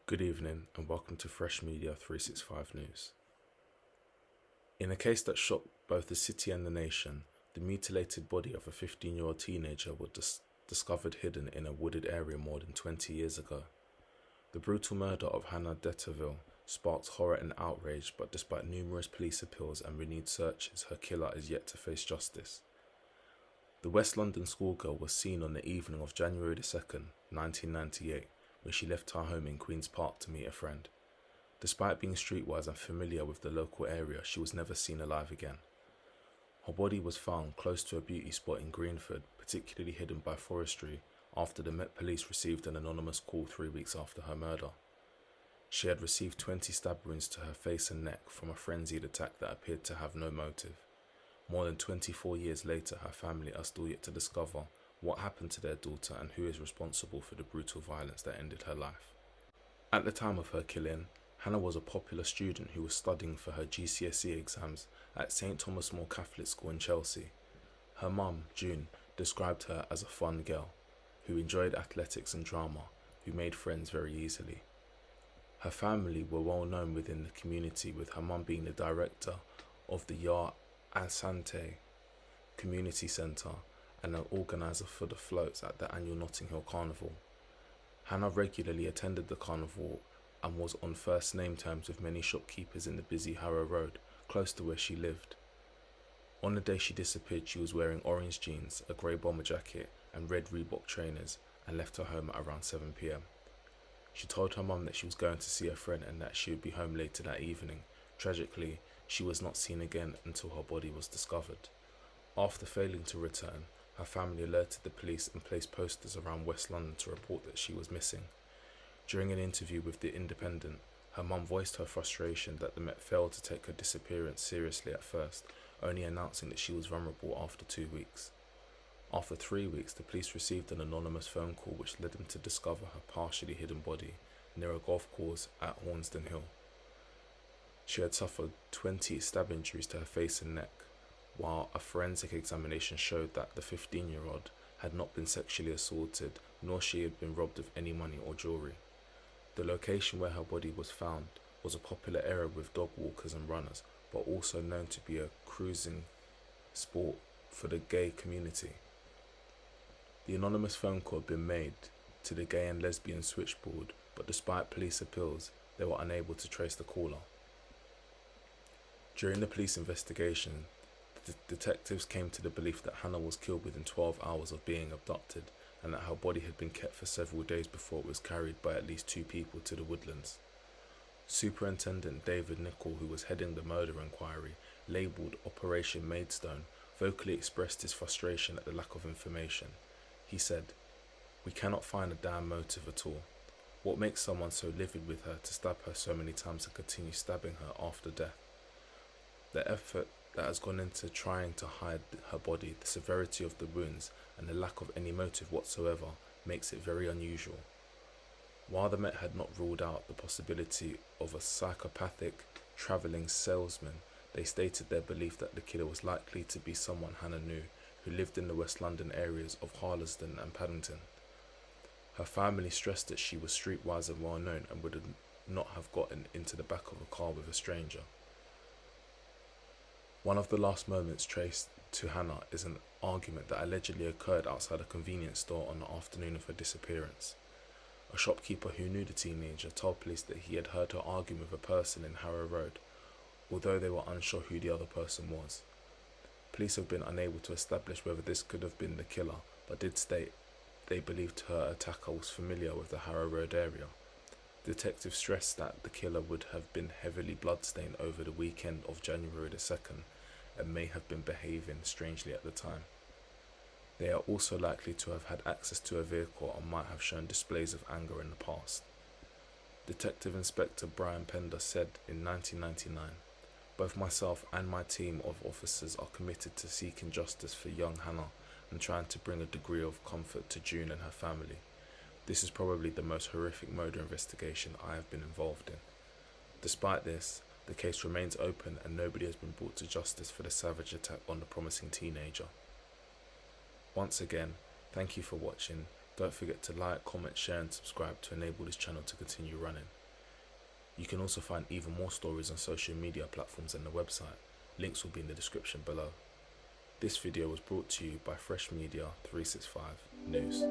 Good evening and welcome to Fresh Media 365 News. In a case that shocked both the city and the nation, the mutilated body of a 15-year-old teenager was discovered hidden in a wooded area more than 20 years ago. The brutal murder of Hannah Deterville sparked horror and outrage, but despite numerous police appeals and renewed searches, her killer is yet to face justice. The West London schoolgirl was seen on the evening of January 2nd, 1998, when she left her home in Queen's Park to meet a friend. Despite being streetwise and familiar with the local area, she was never seen alive again. Her body was found close to a beauty spot in Greenford, particularly hidden by forestry, after the Met Police received an anonymous call 3 weeks after her murder. She had received 20 stab wounds to her face and neck from a frenzied attack that appeared to have no motive. More than 24 years later, her family are still yet to discover what happened to their daughter and who is responsible for the brutal violence that ended her life. At the time of her killing, Hannah was a popular student who was studying for her GCSE exams at St Thomas More Catholic School in Chelsea. Her mum, June, described her as a fun girl, who enjoyed athletics and drama, who made friends very easily. Her family were well known within the community, with her mum being the director of the Yar Asante Community Centre and an organiser for the floats at the annual Notting Hill Carnival. Hannah regularly attended the carnival and was on first name terms with many shopkeepers in the busy Harrow Road, close to where she lived. On the day she disappeared, she was wearing orange jeans, a grey bomber jacket and red Reebok trainers, and left her home at around 7 p.m. She told her mum that she was going to see a friend and that she would be home later that evening. Tragically, she was not seen again until her body was discovered. After failing to return, her family alerted the police and placed posters around West London to report that she was missing. During an interview with The Independent, her mum voiced her frustration that the Met failed to take her disappearance seriously at first, only announcing that she was vulnerable after 2 weeks. After 3 weeks, the police received an anonymous phone call which led them to discover her partially hidden body near a golf course at Hornsden Hill. She had suffered 20 stab injuries to her face and neck, while a forensic examination showed that the 15-year-old had not been sexually assaulted, nor she had been robbed of any money or jewellery. The location where her body was found was a popular area with dog walkers and runners, but also known to be a cruising sport for the gay community. The anonymous phone call had been made to the gay and lesbian switchboard, but despite police appeals, they were unable to trace the caller. During the police investigation, the detectives came to the belief that Hannah was killed within 12 hours of being abducted, and that her body had been kept for several days before it was carried by at least 2 people to the Woodlands. Superintendent David Nichol, who was heading the murder inquiry, labelled Operation Maidstone, vocally expressed his frustration at the lack of information. He said, "We cannot find a damn motive at all. What makes someone so livid with her to stab her so many times and continue stabbing her after death? The effort that has gone into trying to hide her body, the severity of the wounds, and the lack of any motive whatsoever makes it very unusual." While the Met had not ruled out the possibility of a psychopathic travelling salesman, they stated their belief that the killer was likely to be someone Hannah knew, who lived in the West London areas of Harlesden and Paddington. Her family stressed that she was streetwise and well known and would not have gotten into the back of a car with a stranger. One of the last moments traced to Hannah is an argument that allegedly occurred outside a convenience store on the afternoon of her disappearance. A shopkeeper who knew the teenager told police that he had heard her arguing with a person in Harrow Road, although they were unsure who the other person was. Police have been unable to establish whether this could have been the killer, but did state they believed her attacker was familiar with the Harrow Road area. Detectives stressed that the killer would have been heavily bloodstained over the weekend of January 2nd and may have been behaving strangely at the time. They are also likely to have had access to a vehicle and might have shown displays of anger in the past. Detective Inspector Brian Pender said in 1999, "Both myself and my team of officers are committed to seeking justice for young Hannah and trying to bring a degree of comfort to June and her family. This is probably the most horrific murder investigation I have been involved in. Despite this, the case remains open and nobody has been brought to justice for the savage attack on the promising teenager." Once again, thank you for watching. Don't forget to like, comment, share and subscribe to enable this channel to continue running. You can also find even more stories on social media platforms and the website. Links will be in the description below. This video was brought to you by Fresh Media 365 News.